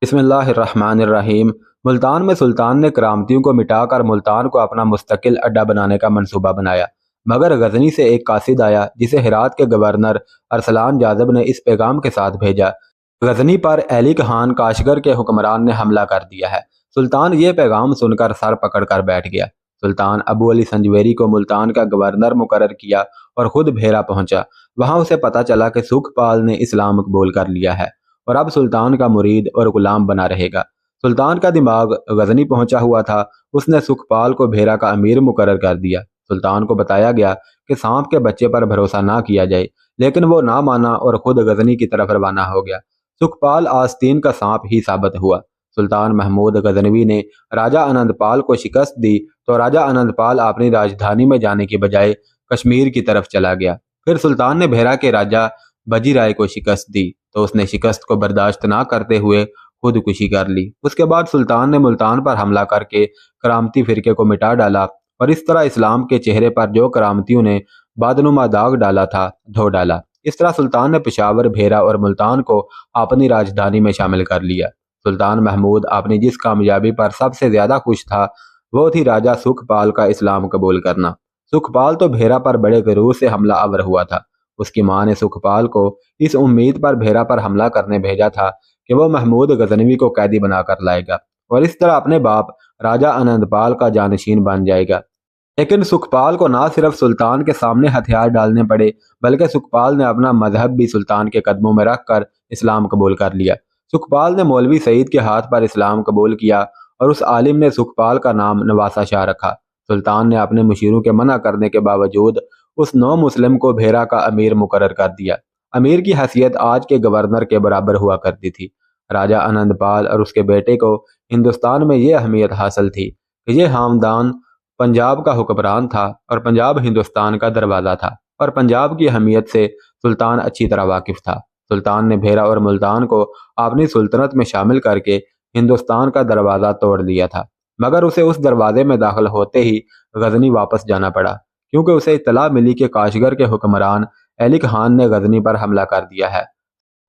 بسم اللہ الرحمن الرحیم۔ ملتان میں سلطان نے کرامتیوں کو مٹا کر ملتان کو اپنا مستقل اڈا بنانے کا منصوبہ بنایا، مگر غزنی سے ایک قاصد آیا جسے ہرات کے گورنر ارسلان جاذب نے اس پیغام کے ساتھ بھیجا: غزنی پر ایلک خان کاشغر کے حکمران نے حملہ کر دیا ہے۔ سلطان یہ پیغام سن کر سر پکڑ کر بیٹھ گیا۔ سلطان ابو علی سنجویری کو ملتان کا گورنر مقرر کیا اور خود بھیرا پہنچا۔ وہاں اسے پتہ چلا کہ سکھ پال نے اسلام قبول کر لیا ہے اور اب سلطان کا مرید اور غلام بنا رہے گا۔ سلطان کا دماغ غزنی پہنچا ہوا تھا۔ اس نے سکھپال کو بھیرا کا امیر مقرر کر دیا۔ سلطان کو بتایا گیا کہ سانپ کے بچے پر بھروسہ نہ کیا جائے، لیکن وہ نہ مانا اور خود غزنی کی طرف روانہ ہو گیا۔ سکھپال آستین کا سانپ ہی ثابت ہوا۔ سلطان محمود غزنوی نے راجہ آنند پال کو شکست دی تو راجہ آنند پال اپنی راجدھانی میں جانے کی بجائے کشمیر کی طرف چلا گیا۔ پھر سلطان نے بھیرا کے راجہ بجی رائے کو شکست دی تو اس نے شکست کو برداشت نہ کرتے ہوئے خودکشی کر لی۔ اس کے بعد سلطان نے ملتان پر حملہ کر کے کرامتی فرقے کو مٹا ڈالا اور اس طرح اسلام کے چہرے پر جو کرامتیوں نے بادنما داغ ڈالا تھا دھو ڈالا۔ اس طرح سلطان نے پشاور، بھیرا اور ملتان کو اپنی راجدھانی میں شامل کر لیا۔ سلطان محمود اپنی جس کامیابی پر سب سے زیادہ خوش تھا وہ تھی راجہ سکھپال کا اسلام قبول کرنا۔ سکھپال تو بھیرا پر بڑے غرور سے حملہ آور ہوا تھا۔ اس کی ماں نے سکھپال کو اس امید پر بھیرا پر حملہ کرنے بھیجا تھا کہ وہ محمود غزنوی کو قیدی بنا کر لائے گا اور اس طرح اپنے باپ راجہ آنند پال کا جانشین بن جائے گا۔ لیکن سکھپال کو نہ صرف سلطان کے سامنے ہتھیار ڈالنے پڑے بلکہ سکھپال نے اپنا مذہب بھی سلطان کے قدموں میں رکھ کر اسلام قبول کر لیا۔ سکھپال نے مولوی سعید کے ہاتھ پر اسلام قبول کیا اور اس عالم نے سکھپال کا نام نواسہ شاہ رکھا۔ سلطان نے اپنے مشیروں کے منع کرنے کے باوجود اس نو مسلم کو بھیرا کا امیر مقرر کر دیا۔ امیر کی حیثیت آج کے گورنر کے برابر ہوا کرتی تھی۔ راجہ آنند پال اور اس کے بیٹے کو ہندوستان میں یہ اہمیت حاصل تھی کہ یہ خاندان پنجاب کا حکمران تھا اور پنجاب ہندوستان کا دروازہ تھا، اور پنجاب کی اہمیت سے سلطان اچھی طرح واقف تھا۔ سلطان نے بھیرا اور ملتان کو اپنی سلطنت میں شامل کر کے ہندوستان کا دروازہ توڑ دیا تھا، مگر اسے اس دروازے میں داخل ہوتے ہی غزنی واپس جانا پڑا، کیونکہ اسے اطلاع ملی کہ کاشغر کے حکمران ایلک خان نے غزنی پر حملہ کر دیا ہے۔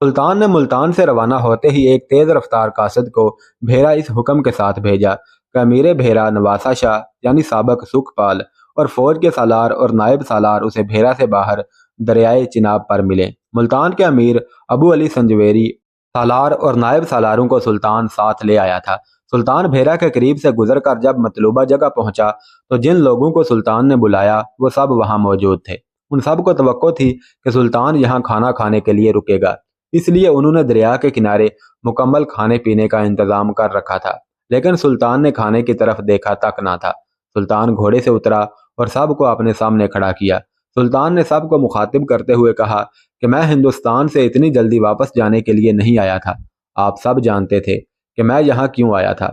سلطان نے ملتان سے روانہ ہوتے ہی ایک تیز رفتار قاصد کو بھیرا اس حکم کے ساتھ بھیجا کہ امیر بھیرا نواسہ شاہ یعنی سابق سکھپال اور فوج کے سالار اور نائب سالار اسے بھیرا سے باہر دریائے چناب پر ملے۔ ملتان کے امیر ابو علی سنجویری سالار اور نائب سالاروں کو سلطان ساتھ لے آیا تھا۔ سلطان بھیرا کے قریب سے گزر کر جب مطلوبہ جگہ پہنچا تو جن لوگوں کو سلطان نے بلایا وہ سب وہاں موجود تھے۔ ان سب کو توقع تھی کہ سلطان یہاں کھانا کھانے کے لیے رکے گا، اس لیے انہوں نے دریا کے کنارے مکمل کھانے پینے کا انتظام کر رکھا تھا، لیکن سلطان نے کھانے کی طرف دیکھا تک نہ تھا۔ سلطان گھوڑے سے اترا اور سب کو اپنے سامنے کھڑا کیا۔ سلطان نے سب کو مخاطب کرتے ہوئے کہا کہ میں ہندوستان سے اتنی جلدی واپس جانے کے لیے نہیں آیا تھا۔ آپ سب جانتے تھے کہ میں یہاں کیوں آیا تھا،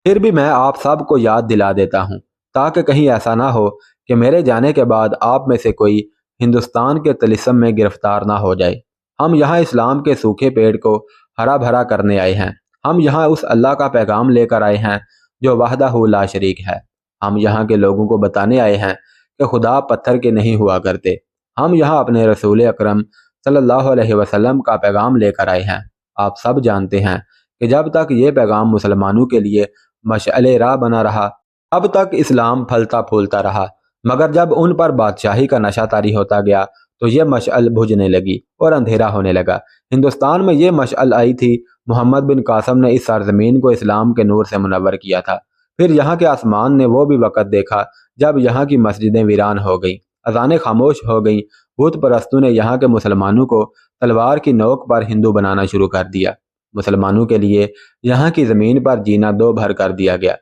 پھر بھی میں آپ سب کو یاد دلا دیتا ہوں تاکہ کہیں ایسا نہ ہو کہ میرے جانے کے بعد آپ میں سے کوئی ہندوستان کے طلسم میں گرفتار نہ ہو جائے۔ ہم یہاں اسلام کے سوکھے پیڑ کو ہرا بھرا کرنے آئے ہیں۔ ہم یہاں اس اللہ کا پیغام لے کر آئے ہیں جو وحدہ لا شریک ہے۔ ہم یہاں کے لوگوں کو بتانے آئے ہیں کہ خدا پتھر کے نہیں ہوا کرتے۔ ہم یہاں اپنے رسول اکرم صلی اللہ علیہ وسلم کا پیغام لے کر آئے ہیں۔ آپ سب جانتے ہیں کہ جب تک یہ پیغام مسلمانوں کے لیے مشعل راہ بنا رہا اب تک اسلام پھلتا پھولتا رہا، مگر جب ان پر بادشاہی کا نشہ طاری ہوتا گیا تو یہ مشعل بجھنے لگی اور اندھیرا ہونے لگا۔ ہندوستان میں یہ مشعل آئی تھی، محمد بن قاسم نے اس سرزمین کو اسلام کے نور سے منور کیا تھا۔ پھر یہاں کے آسمان نے وہ بھی وقت دیکھا جب یہاں کی مسجدیں ویران ہو گئیں، اذانیں خاموش ہو گئیں، بت پرستوں نے یہاں کے مسلمانوں کو تلوار کی نوک پر ہندو بنانا شروع کر دیا۔ مسلمانوں کے لیے یہاں کی زمین پر جینا دو بھر کر دیا گیا۔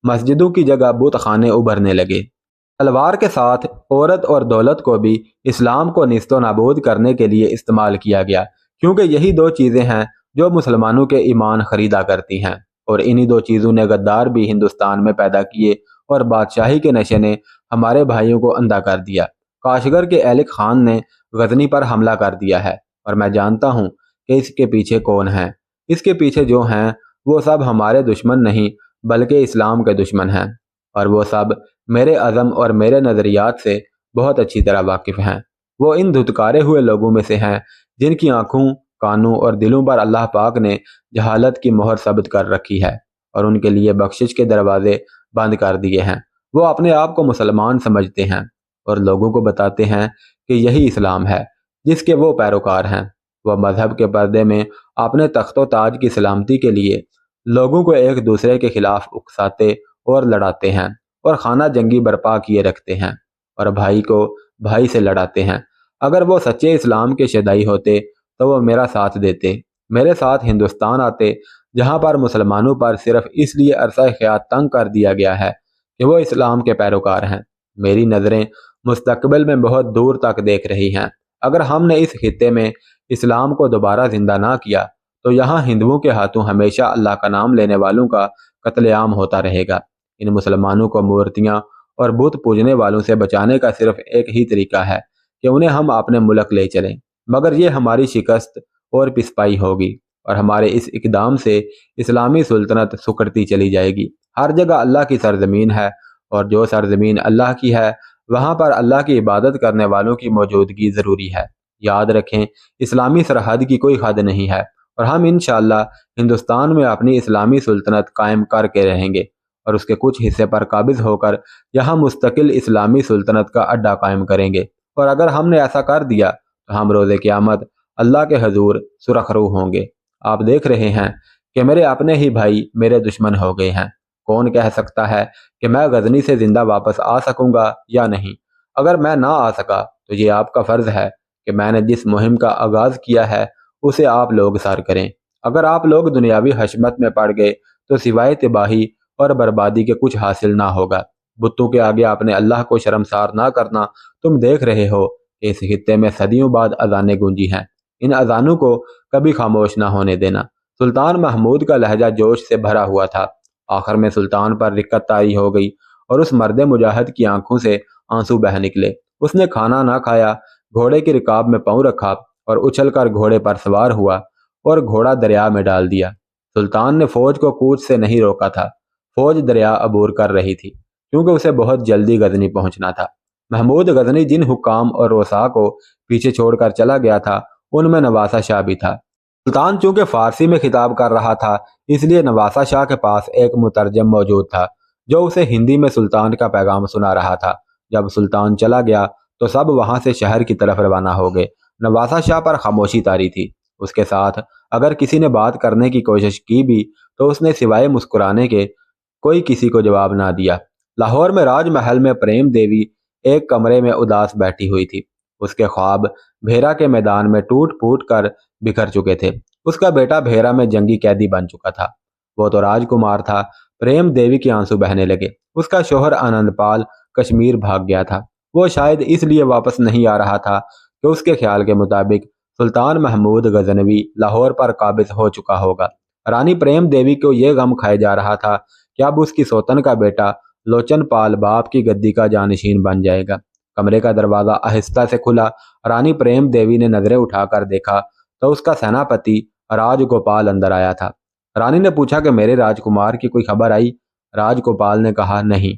مسجدوں کی جگہ بت خانے ابھرنے لگے۔ تلوار کے ساتھ عورت اور دولت کو بھی اسلام کو نیست و نابود کرنے کے لیے استعمال کیا گیا، کیونکہ یہی دو چیزیں ہیں جو مسلمانوں کے ایمان خریدا کرتی ہیں، اور انہی دو چیزوں نے غدار بھی ہندوستان میں پیدا کیے اور بادشاہی کے نشے نے ہمارے بھائیوں کو اندھا کر دیا۔ کاشغر کے ایلک خان نے غزنی پر حملہ کر دیا ہے اور میں جانتا ہوں کہ اس کے پیچھے کون ہیں۔ اس کے پیچھے جو ہیں وہ سب ہمارے دشمن نہیں بلکہ اسلام کے دشمن ہیں، اور وہ سب میرے عزم اور میرے نظریات سے بہت اچھی طرح واقف ہیں۔ وہ ان دھتکارے ہوئے لوگوں میں سے ہیں جن کی آنکھوں، کانوں اور دلوں پر اللہ پاک نے جہالت کی مہر ثبت کر رکھی ہے اور ان کے لیے بخشش کے دروازے بند کر دیے ہیں۔ وہ اپنے آپ کو مسلمان سمجھتے ہیں اور لوگوں کو بتاتے ہیں کہ یہی اسلام ہے جس کے وہ پیروکار ہیں۔ وہ مذہب کے پردے میں اپنے تخت و تاج کی سلامتی کے لیے لوگوں کو ایک دوسرے کے خلاف اکساتے اور لڑاتے ہیں اور خانہ جنگی برپا کیے رکھتے ہیں اور بھائی کو بھائی سے لڑاتے ہیں۔ اگر وہ سچے اسلام کے شیدائی ہوتے تو وہ میرا ساتھ دیتے، میرے ساتھ ہندوستان آتے، جہاں پر مسلمانوں پر صرف اس لیے عرصہ حیات تنگ کر دیا گیا ہے کہ وہ اسلام کے پیروکار ہیں۔ میری نظریں مستقبل میں بہت دور تک دیکھ رہی ہیں۔ اگر ہم نے اس خطے میں اسلام کو دوبارہ زندہ نہ کیا تو یہاں ہندوؤں کے ہاتھوں ہمیشہ اللہ کا نام لینے والوں کا قتل عام ہوتا رہے گا۔ ان مسلمانوں کو مورتیاں اور بت پوجنے والوں سے بچانے کا صرف ایک ہی طریقہ ہے کہ انہیں ہم اپنے ملک لے چلیں، مگر یہ ہماری شکست اور پسپائی ہوگی اور ہمارے اس اقدام سے اسلامی سلطنت سکڑتی چلی جائے گی۔ ہر جگہ اللہ کی سرزمین ہے اور جو سرزمین اللہ کی ہے وہاں پر اللہ کی عبادت کرنے والوں کی موجودگی ضروری ہے۔ یاد رکھیں، اسلامی سرحد کی کوئی حد نہیں ہے اور ہم انشاءاللہ ہندوستان میں اپنی اسلامی سلطنت قائم کر کے رہیں گے اور اس کے کچھ حصے پر قابض ہو کر یہاں مستقل اسلامی سلطنت کا اڈا قائم کریں گے، اور اگر ہم نے ایسا کر دیا تو ہم روز قیامت اللہ کے حضور سرخ روح ہوں گے۔ آپ دیکھ رہے ہیں کہ میرے اپنے ہی بھائی میرے دشمن ہو گئے ہیں۔ کون کہہ سکتا ہے کہ میں غزنی سے زندہ واپس آ سکوں گا یا نہیں؟ اگر میں نہ آ سکا تو یہ آپ کا فرض ہے کہ میں نے جس مہم کا آغاز کیا ہے اسے آپ لوگ سار کریں۔ اگر آپ لوگ دنیاوی حشمت میں پڑ گئے تو سوائے تباہی اور بربادی کے کچھ حاصل نہ ہوگا۔ بتوں کے آگے اپنے اللہ کو شرمسار نہ کرنا۔ تم دیکھ رہے ہو کہ اس خطے میں صدیوں بعد اذانیں گونجی ہیں، ان اذانوں کو کبھی خاموش نہ ہونے دینا۔ سلطان محمود کا لہجہ جوش سے بھرا ہوا تھا۔ آخر میں سلطان پر رکت طاری ہو گئی اور اس مرد مجاہد کی آنکھوں سے آنسو بہہ نکلے۔ اس نے کھانا نہ کھایا، گھوڑے کی رکاب میں پاؤں رکھا اور اچھل کر گھوڑے پر سوار ہوا اور گھوڑا دریا میں ڈال دیا۔ سلطان نے فوج کو کوچ سے نہیں روکا تھا۔ فوج دریا عبور کر رہی تھی کیونکہ اسے بہت جلدی غزنی پہنچنا تھا۔ محمود غزنی جن حکام اور رؤساء کو پیچھے چھوڑ کر چلا گیا تھا ان میں نواسہ شاہ بھی تھا۔ سلطان چونکہ فارسی میں خطاب کر رہا تھا اس لیے نواسہ شاہ کے پاس ایک مترجم موجود تھا جو اسے ہندی میں سلطان کا پیغام سنا رہا تھا۔ جب سلطان چلا گیا تو سب وہاں سے شہر کی طرف روانہ ہو گئے۔ نواسہ شاہ پر خاموشی طاری تھی۔ اس کے ساتھ اگر کسی نے بات کرنے کی کوشش کی بھی تو اس نے سوائے مسکرانے کے کوئی کسی کو جواب نہ دیا۔ لاہور میں راج محل میں پریم دیوی ایک کمرے میں اداس بیٹھی ہوئی تھی۔ اس کے خواب بھیرا کے میدان میں ٹوٹ پھوٹ کر بکھر چکے تھے۔ اس کا بیٹا بھیرا میں جنگی قیدی بن چکا تھا، وہ تو راج کمار تھا۔ پریم دیوی کے آنسو بہنے لگے۔ اس کا شوہر آنند پال کشمیر بھاگ گیا تھا۔ وہ شاید اس لیے واپس نہیں آ رہا تھا کہ اس کے خیال کے مطابق سلطان محمود غزنوی لاہور پر قابض ہو چکا ہوگا۔ رانی پریم دیوی کو یہ غم کھائے جا رہا تھا کہ اب اس کی سوتن کا بیٹا لوچن پال باپ کی گدی کا جانشین بن جائے گا۔ کمرے کا دروازہ آہستہ سے کھلا۔ رانی پریم دیوی نے نظریں اٹھا کر دیکھا تو اس کا سیناپتی راج گوپال اندر آیا تھا۔ رانی نے پوچھا کہ میرے راجکمار کی کوئی خبر آئی؟ راج گوپال نے کہا نہیں۔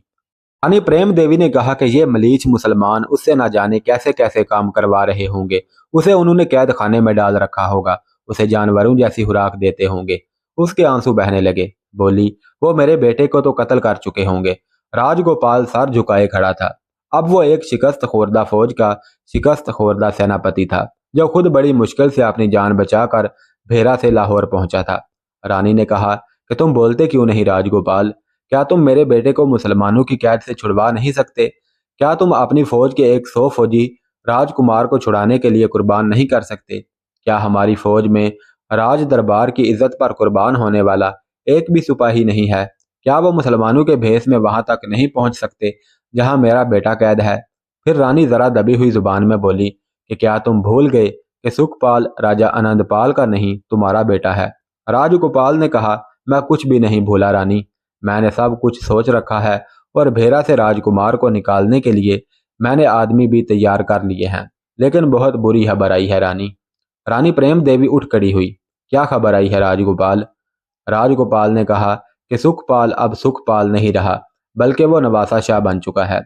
رانی پریم دیوی نے کہا کہ یہ ملیچ مسلمان اس سے نہ جانے کیسے کیسے کام کروا رہے ہوں گے۔ اسے انہوں نے قید خانے میں ڈال رکھا ہوگا، اسے جانوروں جیسی خوراک دیتے ہوں گے۔ اس کے آنسو بہنے لگے۔ بولی وہ میرے بیٹے کو تو قتل کر چکے ہوں گے۔ راج گوپال سر جھکائے کھڑا تھا۔ اب وہ ایک شکست خوردہ فوج کا شکست خوردہ سیناپتی تھا جو خود بڑی مشکل سے اپنی جان بچا کر بھیرا سے لاہور پہنچا تھا۔ رانی نے کہا کہ تم بولتے کیوں نہیں راج گوپال؟ کیا تم میرے بیٹے کو مسلمانوں کی قید سے چھڑوا نہیں سکتے؟ کیا تم اپنی فوج کے 100 فوجی راج کمار کو چھڑانے کے لیے قربان نہیں کر سکتے؟ کیا ہماری فوج میں راج دربار کی عزت پر قربان ہونے والا ایک بھی سپاہی نہیں ہے؟ کیا وہ مسلمانوں کے بھیس میں وہاں تک نہیں پہنچ سکتے جہاں میرا بیٹا قید ہے؟ پھر رانی ذرا دبی ہوئی زبان میں بولی کہ کیا تم بھول گئے کہ سکھ پال راجہ آنند پال کا نہیں تمہارا بیٹا ہے؟ راج گوپال نے کہا میں کچھ بھی نہیں بھولا رانی، میں نے سب کچھ سوچ رکھا ہے اور بھیرا سے راج کمار کو نکالنے کے لیے میں نے آدمی بھی تیار کر لیے ہیں، لیکن بہت بری خبر آئی ہے رانی۔ رانی پریم دیوی اٹھ کھڑی ہوئی۔ کیا خبر آئی ہے راج گوپال؟ راج گوپال نے کہا کہ سکھ پال اب سکھ پال نہیں رہا بلکہ وہ نواسہ شاہ بن چکا ہے۔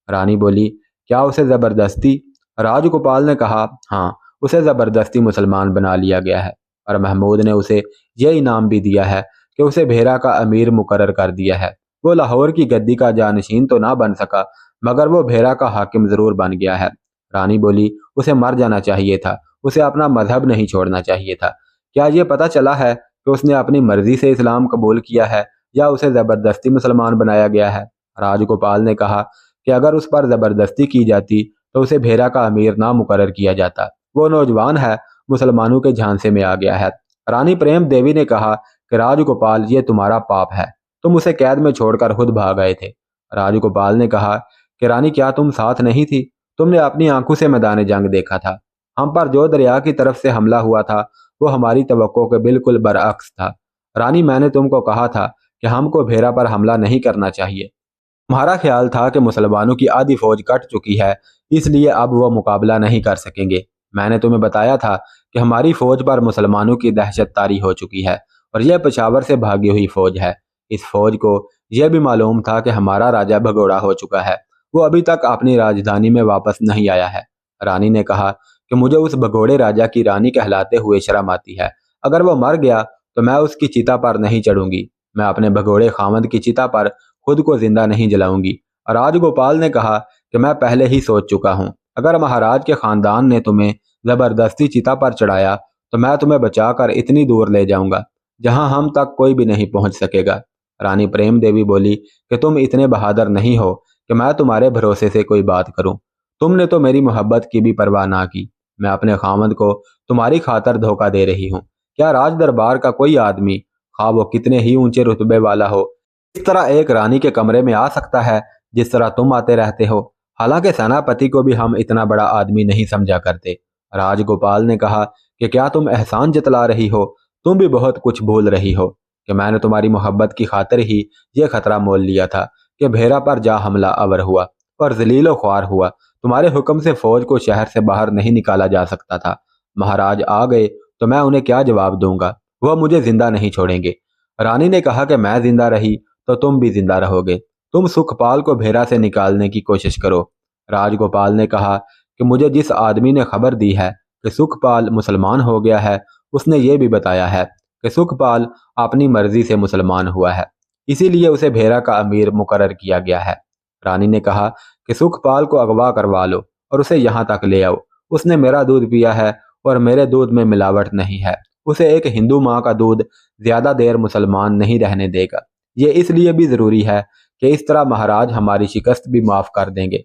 رانی بولی کیا اسے زبردستی؟ راج گوپال نے کہا ہاں، اسے زبردستی مسلمان بنا لیا گیا ہے، اور محمود نے اسے یہ انعام بھی دیا ہے کہ اسے بھیرا کا امیر مقرر کر دیا ہے۔ وہ لاہور کی گدی کا جانشین تو نہ بن سکا، مگر وہ بھیرا کا حاکم ضرور بن گیا ہے۔ رانی بولی، اسے مر جانا چاہیے تھا، اسے اپنا مذہب نہیں چھوڑنا چاہیے تھا۔ کیا یہ پتہ چلا ہے کہ اس نے اپنی مرضی سے اسلام قبول کیا ہے یا اسے زبردستی مسلمان بنایا گیا ہے؟ راج گوپال نے کہا کہ اگر اس پر زبردستی کی جاتی تو اسے بھیرا کا امیر نہ مقرر کیا جاتا۔ وہ نوجوان ہے، مسلمانوں کے جھانسے میں آ گیا ہے۔ رانی پریم دیوی نے کہا کہ راج گوپال، یہ تمہارا پاپ ہے، تم اسے قید میں چھوڑ کر خود بھاگ گئے تھے۔ راج گوپال نے کہا کہ رانی، کیا تم ساتھ نہیں تھی؟ تم نے اپنی آنکھوں سے میدان جنگ دیکھا تھا۔ ہم پر جو دریا کی طرف سے حملہ ہوا تھا وہ ہماری توقع کے بالکل برعکس تھا۔ رانی، میں نے تم کو کہا تھا کہ ہم کو بھیرا پر حملہ نہیں کرنا چاہیے۔ تمہارا خیال تھا کہ مسلمانوں کی آدھی فوج کٹ چکی ہے، اس لیے اب وہ مقابلہ نہیں کر سکیں گے۔ میں نے تمہیں بتایا تھا کہ ہماری فوج پر مسلمانوں کی دہشت طاری ہو چکی ہے اور یہ پشاور سے بھاگی ہوئی فوج ہے۔ اس فوج کو یہ بھی معلوم تھا کہ ہمارا راجہ بھگوڑا ہو چکا ہے، وہ ابھی تک اپنی راجدھانی میں واپس نہیں آیا ہے۔ رانی نے کہا کہ مجھے اس بھگوڑے راجہ کی رانی کہلاتے ہوئے شرم آتی ہے۔ اگر وہ مر گیا تو میں اس کی چتا پر نہیں چڑھوں گی، میں اپنے بھگوڑے خامد کی چتا پر خود کو زندہ نہیں جلاؤں گی۔ راج گوپال نے کہا کہ میں پہلے ہی سوچ چکا ہوں، اگر مہاراج کے خاندان نے تمہیں زبردستی چتا پر چڑھایا تو میں تمہیں بچا کر اتنی دور لے جاؤں گا جہاں ہم تک کوئی بھی نہیں پہنچ سکے گا۔ رانی پریم دیوی بولی کہ تم اتنے بہادر نہیں ہو کہ میں تمہارے بھروسے سے کوئی بات کروں۔ تم نے تو میری محبت کی بھی پرواہ نہ کی۔ میں اپنے خامد کو تمہاری خاطر دھوکہ دے رہی ہوں۔ کیا راج دربار کا کوئی آدمی، خواہ وہ کتنے ہی اونچے رتبے والا ہو، اس طرح ایک رانی کے کمرے میں آ سکتا ہے جس طرح تم آتے رہتے ہو؟ حالانکہ سیناپتی کو بھی ہم اتنا بڑا آدمی نہیں سمجھا کرتے۔ راج گوپال نے کہا کہ کیا تم احسان جتلا رہی ہو؟ تم بھی بہت کچھ بھول رہی ہو کہ میں نے تمہاری محبت کی خاطر ہی یہ خطرہ مول لیا تھا کہ بھیرا پر جا حملہ آور ہوا اور ذلیل و خوار ہوا۔ تمہارے حکم سے فوج کو شہر سے باہر نہیں نکالا جا سکتا تھا۔ مہاراج آ گئے تو میں انہیں کیا جواب دوں گا؟ وہ مجھے زندہ نہیں چھوڑیں گے۔ رانی نے کہا کہ میں زندہ رہی تو تم بھی زندہ رہو گے۔ تم سکھپال کو بھیرا سے نکالنے کی کوشش کرو۔ راج گوپال نے کہا کہ مجھے جس آدمی نے خبر دی ہے کہ سکھپال مسلمان ہو گیا ہے، اس نے یہ بھی بتایا ہے کہ سکھپال اپنی مرضی سے مسلمان ہوا ہے، اسی لیے اسے بھیرا کا امیر مقرر کیا گیا ہے۔ رانی نے کہا کہ سکھپال کو اغوا کروا لو اور اسے یہاں تک لے آؤ۔ اس نے میرا دودھ پیا ہے اور میرے دودھ میں ملاوٹ نہیں ہے۔ اسے ایک ہندو ماں کا دودھ زیادہ دیر مسلمان نہیں رہنے دے گا۔ یہ اس لیے بھی ضروری ہے کہ اس طرح مہاراج ہماری شکست بھی معاف کر دیں گے،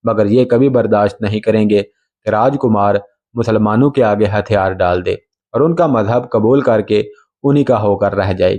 مگر یہ کبھی برداشت نہیں کریں گے کہ راج کمار مسلمانوں کے آگے ہتھیار ڈال دے اور ان کا مذہب قبول کر کے انہی کا ہو کر رہ جائے۔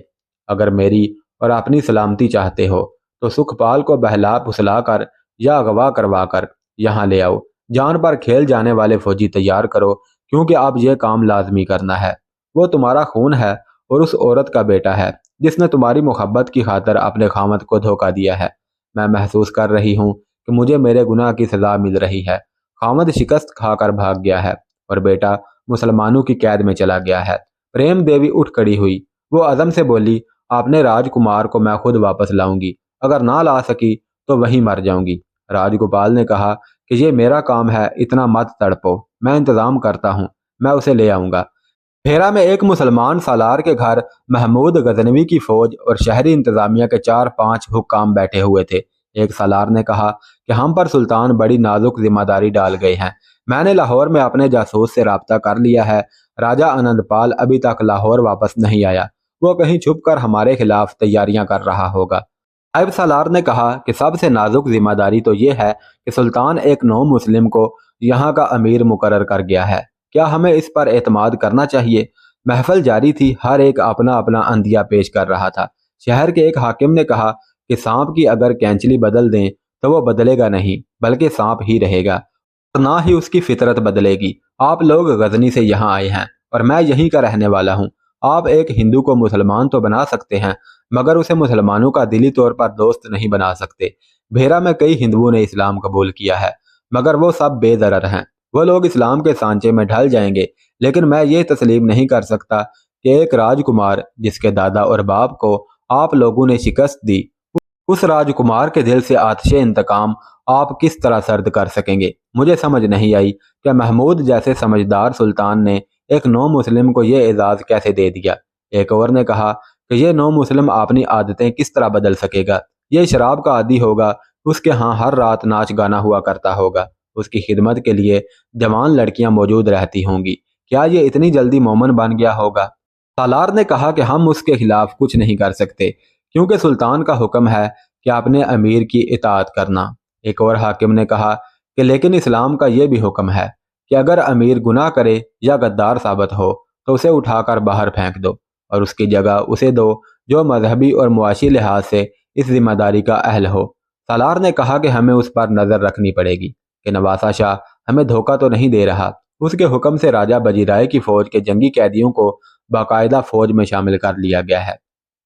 اگر میری اور اپنی سلامتی چاہتے ہو تو سکھپال کو بہلا پھسلا کر یا اغوا کروا کر یہاں لے آؤ۔ جان پر کھیل جانے والے فوجی تیار کرو، کیونکہ اب یہ کام لازمی کرنا ہے۔ وہ تمہارا خون ہے اور اس عورت کا بیٹا ہے جس نے تمہاری محبت کی خاطر اپنے خامد کو دھوکہ دیا ہے۔ میں محسوس کر رہی ہوں کہ مجھے میرے گناہ کی سزا مل رہی ہے۔ خامد شکست کھا کر بھاگ گیا ہے اور بیٹا مسلمانوں کی قید میں چلا گیا ہے۔ پریم دیوی اٹھ کھڑی ہوئی، وہ عزم سے بولی، اپنے راج کمار کو میں خود واپس لاؤں گی، اگر نہ لا سکی تو وہیں مر جاؤں گی۔ راج گوپال نے کہا کہ یہ میرا کام ہے، اتنا مت تڑپو، میں انتظام کرتا ہوں، میں اسے لے آؤں گا۔ بھیرا میں ایک مسلمان سالار کے گھر محمود غزنوی کی فوج اور شہری انتظامیہ کے 4-5 حکام بیٹھے ہوئے تھے۔ ایک سالار نے کہا کہ ہم پر سلطان بڑی نازک ذمہ داری ڈال گئے ہیں۔ میں نے لاہور میں اپنے جاسوس سے رابطہ کر لیا ہے، راجہ آنند پال ابھی تک لاہور واپس نہیں آیا، وہ کہیں چھپ کر ہمارے خلاف تیاریاں کر رہا ہوگا۔ نائب سالار نے کہا کہ سب سے نازک ذمہ داری تو یہ ہے کہ سلطان ایک نو مسلم کو یہاں کا امیر مقرر کر گیا ہے، کیا ہمیں اس پر اعتماد کرنا چاہیے؟ محفل جاری تھی، ہر ایک اپنا اپنا عندیہ پیش کر رہا تھا۔ شہر کے ایک حاکم نے کہا کہ سانپ کی اگر کینچلی بدل دیں تو وہ بدلے گا نہیں بلکہ سانپ ہی رہے گا، اور نہ ہی اس کی فطرت بدلے گی۔ آپ لوگ غزنی سے یہاں آئے ہیں اور میں یہیں کا رہنے والا ہوں۔ آپ ایک ہندو کو مسلمان تو بنا سکتے ہیں مگر اسے مسلمانوں کا دلی طور پر دوست نہیں بنا سکتے۔ بھیرا میں کئی ہندوؤں نے اسلام قبول کیا ہے مگر وہ سب بے ضرر ہیں، وہ لوگ اسلام کے سانچے میں ڈھل جائیں گے، لیکن میں یہ تسلیم نہیں کر سکتا کہ ایک راج کمار جس کے دادا اور باپ کو آپ لوگوں نے شکست دی، اس راج کمار کے دل سے آتش انتقام آپ کس طرح سرد کر سکیں گے؟ مجھے سمجھ نہیں آئی کہ محمود جیسے سمجھدار سلطان نے ایک نو مسلم کو یہ اعزاز کیسے دے دیا۔ ایک اور نے کہا کہ یہ نو مسلم اپنی عادتیں کس طرح بدل سکے گا؟ یہ شراب کا عادی ہوگا، اس کے ہاں ہر رات ناچ گانا ہوا کرتا ہوگا، اس کی خدمت کے لیے جوان لڑکیاں موجود رہتی ہوں گی، کیا یہ اتنی جلدی مومن بن گیا ہوگا؟ سالار نے کہا کہ ہم اس کے خلاف کچھ نہیں کر سکتے، کیونکہ سلطان کا حکم ہے کہ اپنے امیر کی اطاعت کرنا۔ ایک اور حاکم نے کہا کہ لیکن اسلام کا یہ بھی حکم ہے کہ اگر امیر گناہ کرے یا غدار ثابت ہو تو اسے اٹھا کر باہر پھینک دو اور اس کی جگہ اسے دو جو مذہبی اور معاشی لحاظ سے اس ذمہ داری کا اہل ہو۔ سالار نے کہا کہ ہمیں اس پر نظر رکھنی پڑے گی کہ نواسہ شاہ ہمیں دھوکہ تو نہیں دے رہا۔ اس کے حکم سے راجہ بجیرائے کی فوج کے جنگی قیدیوں کو باقاعدہ فوج میں شامل کر لیا گیا ہے۔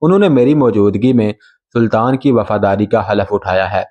انہوں نے میری موجودگی میں سلطان کی وفاداری کا حلف اٹھایا ہے۔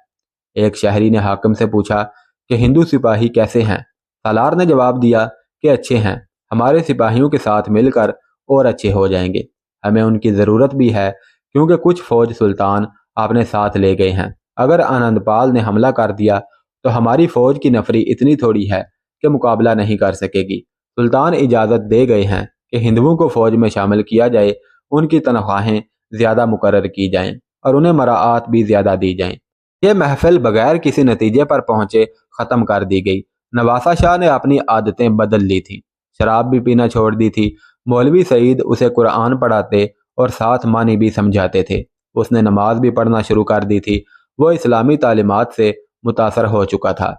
ایک شہری نے حاکم سے پوچھا کہ ہندو سپاہی کیسے ہیں؟ سالار نے جواب دیا کہ اچھے ہیں، ہمارے سپاہیوں کے ساتھ مل کر اور اچھے ہو جائیں گے۔ ہمیں ان کی ضرورت بھی ہے کیونکہ کچھ فوج سلطان اپنے ساتھ لے گئے ہیں۔ اگر آنند پال نے حملہ کر دیا تو ہماری فوج کی نفری اتنی تھوڑی ہے کہ مقابلہ نہیں کر سکے گی۔ سلطان اجازت دے گئے ہیں کہ ہندوؤں کو فوج میں شامل کیا جائے، ان کی تنخواہیں زیادہ مقرر کی جائیں اور انہیں مراعات بھی زیادہ دی جائیں۔ یہ محفل بغیر کسی نتیجے پر پہنچے ختم کر دی گئی۔ نواسہ شاہ نے اپنی عادتیں بدل لی تھیں، شراب بھی پینا چھوڑ دی تھی۔ مولوی سعید اسے قرآن پڑھاتے اور ساتھ معنی بھی سمجھاتے تھے۔ اس نے نماز بھی پڑھنا شروع کر دی تھی۔ وہ اسلامی تعلیمات سے متاثر ہو چکا تھا۔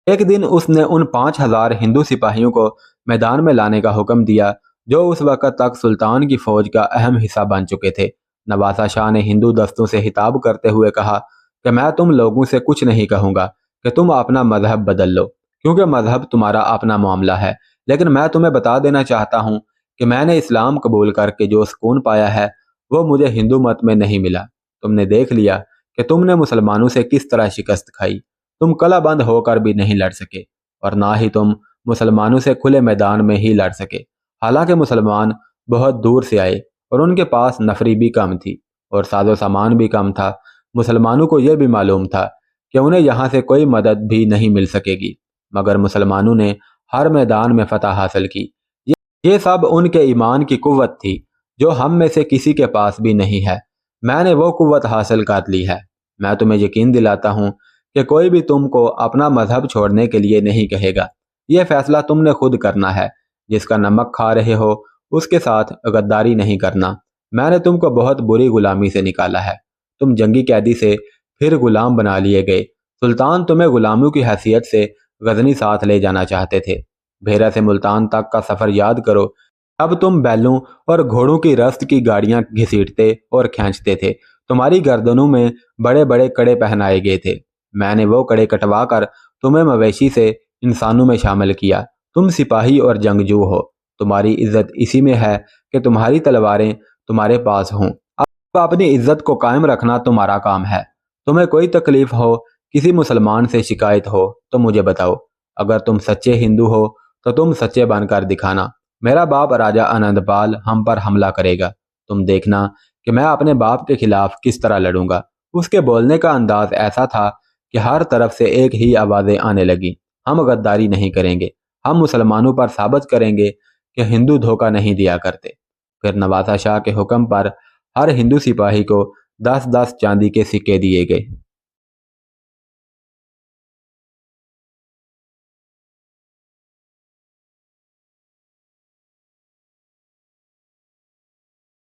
ایک دن اس نے ان 5000 ہندو سپاہیوں کو میدان میں لانے کا حکم دیا جو اس وقت تک سلطان کی فوج کا اہم حصہ بن چکے تھے۔ نواسہ شاہ نے ہندو دستوں سے خطاب کرتے ہوئے کہا کہ میں تم لوگوں سے کچھ نہیں کہوں گا کہ تم اپنا مذہب بدل لو، کیونکہ مذہب تمہارا اپنا معاملہ ہے، لیکن میں تمہیں بتا دینا چاہتا ہوں کہ میں نے اسلام قبول کر کے جو سکون پایا ہے وہ مجھے ہندو مت میں نہیں ملا۔ تم نے دیکھ لیا کہ تم نے مسلمانوں سے کس طرح شکست کھائی۔ تم کلا بند ہو کر بھی نہیں لڑ سکے اور نہ ہی تم مسلمانوں سے کھلے میدان میں ہی لڑ سکے، حالانکہ مسلمان بہت دور سے آئے اور ان کے پاس نفری بھی کم تھی اور ساز و سامان بھی کم تھا۔ مسلمانوں کو یہ بھی معلوم تھا کہ انہیں یہاں سے کوئی مدد بھی نہیں مل سکے گی، مگر مسلمانوں نے ہر میدان میں فتح حاصل کی۔ یہ سب ان کے ایمان کی قوت تھی جو ہم میں سے کسی کے پاس بھی نہیں ہے۔ میں نے وہ قوت حاصل کر لی ہے۔ میں تمہیں یقین دلاتا ہوں کہ کوئی بھی تم کو اپنا مذہب چھوڑنے کے لیے نہیں کہے گا۔ یہ فیصلہ تم نے خود کرنا ہے۔ جس کا نمک کھا رہے ہو اس کے ساتھ غداری نہیں کرنا۔ میں نے تم کو بہت بری غلامی سے نکالا ہے۔ تم جنگی قیدی سے پھر غلام بنا لیے گئے۔ سلطان تمہیں غلاموں کی حیثیت سے غزنی ساتھ لے جانا چاہتے تھے۔ بھیرا سے ملتان تک کا سفر یاد کرو، اب تم بیلوں اور گھوڑوں کی رست کی گاڑیاں گھسیٹتے اور کھینچتے تھے۔ تمہاری گردنوں میں بڑے بڑے کڑے پہنائے گئے تھے۔ میں نے وہ کڑے کٹوا کر تمہیں مویشی سے انسانوں میں شامل کیا۔ تم سپاہی اور جنگجو ہو۔ تمہاری عزت اسی میں ہے کہ تمہاری تلواریں تمہارے پاس ہوں۔ اب اپنی عزت کو قائم رکھنا تمہارا کام ہے۔ تمہیں کوئی تکلیف ہو، کسی مسلمان سے شکایت ہو تو مجھے بتاؤ۔ اگر تم سچے ہندو ہو تو تم سچے بن کر دکھانا۔ میرا باپ راجہ آنند پال ہم پر حملہ کرے گا، تم دیکھنا کہ میں اپنے باپ کے خلاف کس طرح لڑوں گا۔ اس کے بولنے کا انداز ایسا تھا کہ ہر طرف سے ایک ہی آوازیں آنے لگیں۔ ہم غداری نہیں کریں گے، ہم مسلمانوں پر ثابت کریں گے کہ ہندو دھوکہ نہیں دیا کرتے۔ پھر نواسہ شاہ کے حکم پر ہر ہندو سپاہی کو 10 10 چاندی کے سکے دیے گئے۔